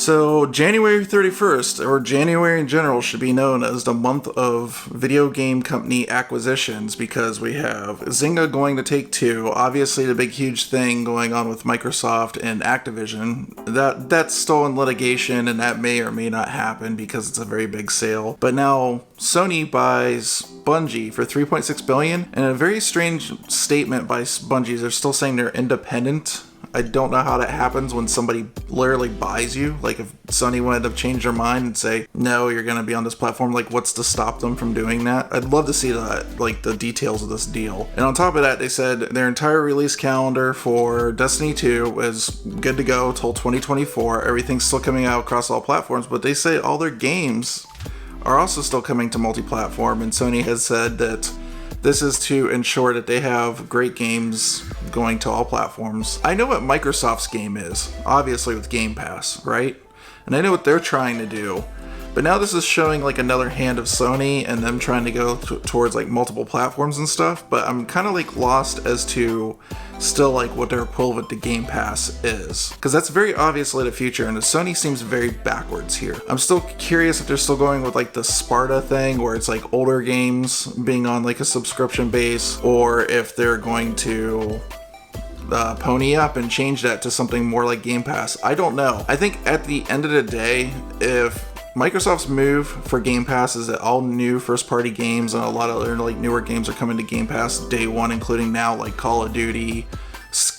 So January 31st, or January in general, should be known as the month of video game company acquisitions because we have Zynga going to Take-Two, obviously the big huge thing going on with Microsoft and Activision. That's still in litigation and that may or may not happen because it's a very big sale. But now Sony buys Bungie for $3.6 billion, and a very strange statement by Bungie. They're still saying they're independent. I don't know how that happens when somebody literally buys you. Like if Sony wanted to change their mind and say, no, you're going to be on this platform, like what's to stop them from doing that? I'd love to see that, like the details of this deal. And on top of that, they said their entire release calendar for Destiny 2 is good to go till 2024. Everything's still coming out across all platforms, but they say all their games are also still coming to multi-platform, and Sony has said that this is to ensure that they have great games going to all platforms. I know what Microsoft's game is, obviously with Game Pass, right? And I know what they're trying to do. But now this is showing like another hand of Sony and them trying to go towards like multiple platforms and stuff. But I'm kind of like lost as to still like what their equivalent to Game Pass is. Because that's very obviously the future and the Sony seems very backwards here. I'm still curious if they're still going with like the Sparta thing where it's like older games being on like a subscription base, or if they're going to pony up and change that to something more like Game Pass. I don't know. I think at the end of the day, if Microsoft's move for Game Pass is that all new first-party games and a lot of other like newer games are coming to Game Pass day one, including now like Call of Duty,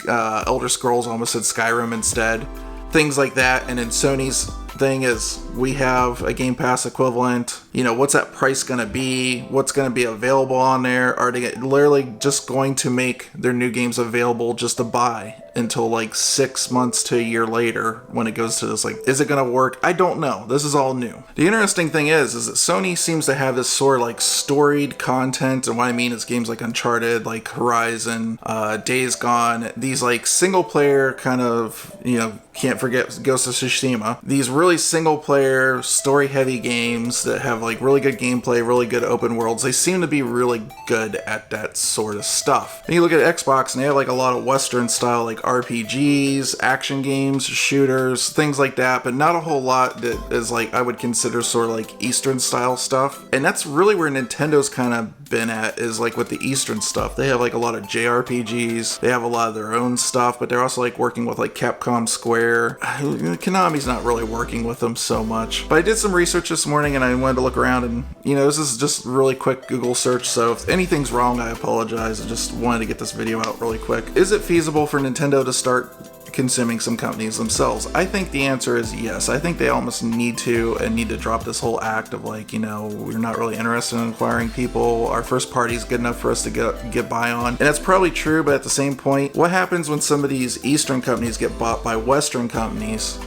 Elder Scrolls, almost said Skyrim instead, things like that. And then Sony's thing is we have a Game Pass equivalent. You know, what's that price going to be? What's going to be available on there? Are they literally just going to make their new games available just to buy until like 6 months to a year later when it goes to this? Like, is it going to work? I don't know. This is all new. The interesting thing is that Sony seems to have this sort of like storied content. And what I mean is games like Uncharted, like Horizon, Days Gone, these like single player kind of, you know, can't forget Ghost of Tsushima. These really single player, story heavy games that have like really good gameplay, really good open worlds. They seem to be really good at that sort of stuff. And you look at Xbox and they have like a lot of Western style like RPGs, action games, shooters, things like that, but not a whole lot that is like I would consider sort of like Eastern style stuff. And that's really where Nintendo's kind of been at, is like with the Eastern stuff. They have like a lot of JRPGs, they have a lot of their own stuff, but they're also like working with like Capcom, Square. Konami's not really working with them so much. But I did some research this morning and I wanted to look around and, you know, this is just a really quick Google search, so if anything's wrong, I apologize. I just wanted to get this video out really quick. Is it feasible for Nintendo to start consuming some companies themselves? I think the answer is yes. I think they almost need to drop this whole act of like, you know, we're not really interested in acquiring people. Our first party is good enough for us to get by on. And that's probably true, but at the same point, what happens when some of these Eastern companies get bought by Western companies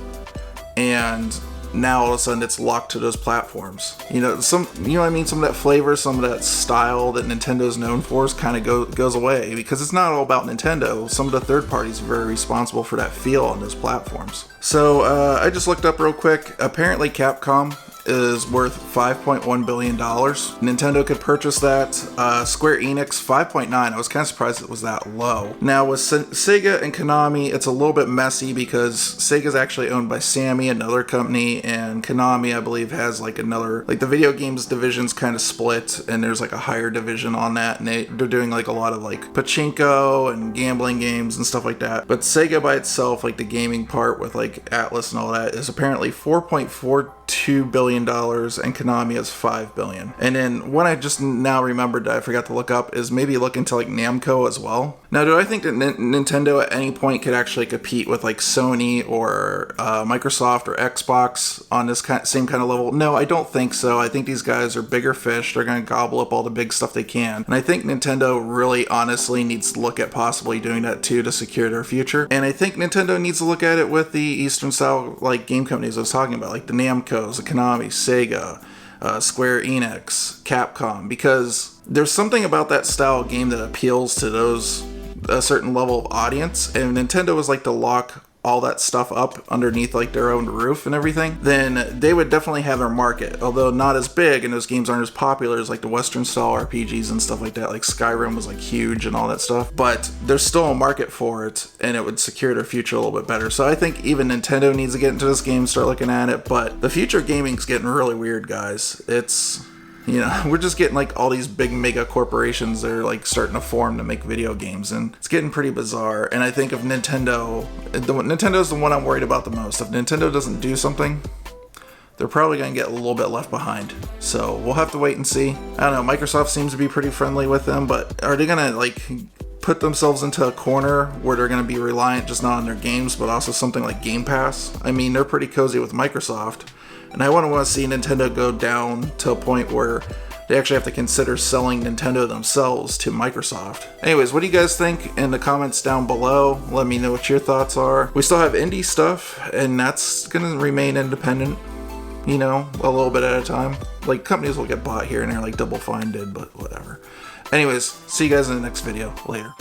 and now all of a sudden it's locked to those platforms? You know, you know what I mean? Some of that flavor, some of that style that Nintendo's known for is kind of goes away because it's not all about Nintendo. Some of the third parties are very responsible for that feel on those platforms. So I just looked up real quick. Apparently Capcom is worth $5.1 billion. Nintendo could purchase that. Square Enix, 5.9. I was kind of surprised it was that low. Now with Sega and Konami, it's a little bit messy because Sega's actually owned by Sammy, another company, and Konami, I believe, has like another, like the video games division's kind of split, and there's like a higher division on that, and they're doing like a lot of like pachinko and gambling games and stuff like that. But Sega by itself, like the gaming part with like Atlas and all that, is apparently $4.42 billion, and Konami is $5 billion. And then one I just now remembered that I forgot to look up is maybe look into like Namco as well. Now, do I think that Nintendo at any point could actually compete with like Sony or Microsoft or Xbox on this same kind of level? No, I don't think so. I think these guys are bigger fish. They're going to gobble up all the big stuff they can. And I think Nintendo really honestly needs to look at possibly doing that too to secure their future. And I think Nintendo needs to look at it with the Eastern style like game companies I was talking about, like the Namcos, the Konami, Sega, Square Enix, Capcom, because there's something about that style of game that appeals to those a certain level of audience, and Nintendo is like the lock all that stuff up underneath like their own roof and everything, then they would definitely have their market, although not as big, and those games aren't as popular as like the Western style RPGs and stuff like that. Like Skyrim was like huge and all that stuff, but there's still a market for it, and it would secure their future a little bit better. So I think even Nintendo needs to get into this game, start looking at it. But the future of gaming's getting really weird, guys. It's, you know, we're just getting like all these big mega corporations that are like starting to form to make video games, and it's getting pretty bizarre. And I think if Nintendo's the one I'm worried about the most. If Nintendo doesn't do something, they're probably going to get a little bit left behind. So we'll have to wait and see. I don't know, Microsoft seems to be pretty friendly with them, but are they going to like put themselves into a corner where they're going to be reliant just not on their games, but also something like Game Pass? I mean, they're pretty cozy with Microsoft, and I wouldn't want to see Nintendo go down to a point where they actually have to consider selling Nintendo themselves to Microsoft. Anyways, what do you guys think in the comments down below? Let me know what your thoughts are. We still have indie stuff, and that's gonna remain independent, you know, a little bit at a time. Like, companies will get bought here and there, like Double Fine did, but whatever. Anyways, see you guys in the next video. Later.